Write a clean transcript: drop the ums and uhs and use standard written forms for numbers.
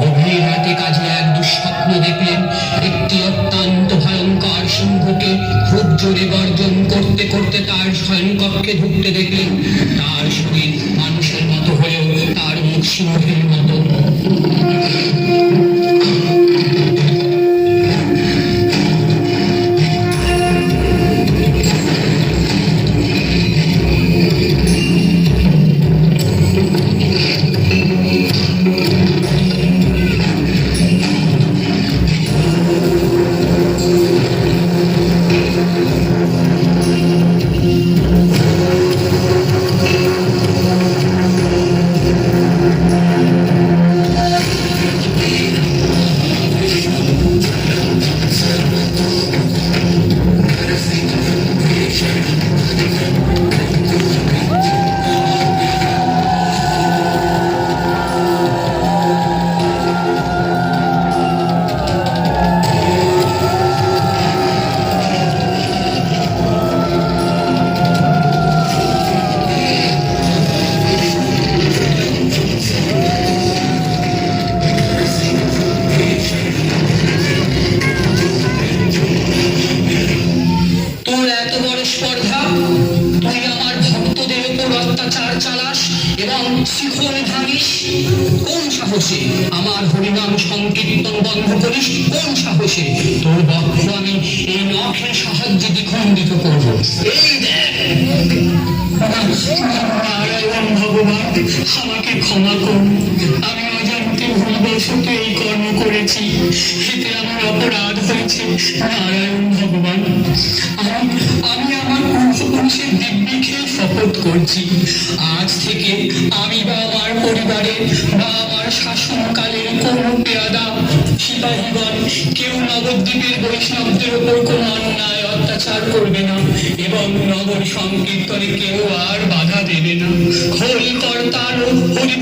গভীর রাতে কাজে এক দুঃস্বপ্ন দেখলেন। একটি অত্যন্ত ভয়ঙ্কর সিংহকে খুব জোরে গর্জন করতে করতে তার শয়নকক্ষে ঢুকতে দেখলেন। তার শরীর মানুষের মতো হলেও তার মুখ সিংহের মতো। এবং শিখন ভাঙিস কোন সাহসে? আমার হরিনাম সংকীর্তন বন্ধ করিস কোন সাহসে? তোর বক্ষ আমি এই নখের সাহায্যে দ্বিখণ্ডিত করবো। এই দেখ। নারায়ণ ভগবান, আমাকে ক্ষমা করুন। আমি অজান্তে ভুলবশত এই কর্ম করেছি, এতে আমার অপরাধ হয়েছে। নারায়ণ ভগবান, আমি আমার পূর্বপুরুষের দিব্যি খেয়ে শপথ করছি, আজ থেকে আমি বা আমার পরিবারের বা আমার শাসনকালের কোন পেয়াদা সিপাহীগণ কেউ নবদ্বীপের বৈষ্ণবদের উপর কোন অন্যায় অত্যাচার করবে না এবং নগর সংকীর্তনে কেউ আর বাধা দেবে না। হরি কর্তার হরি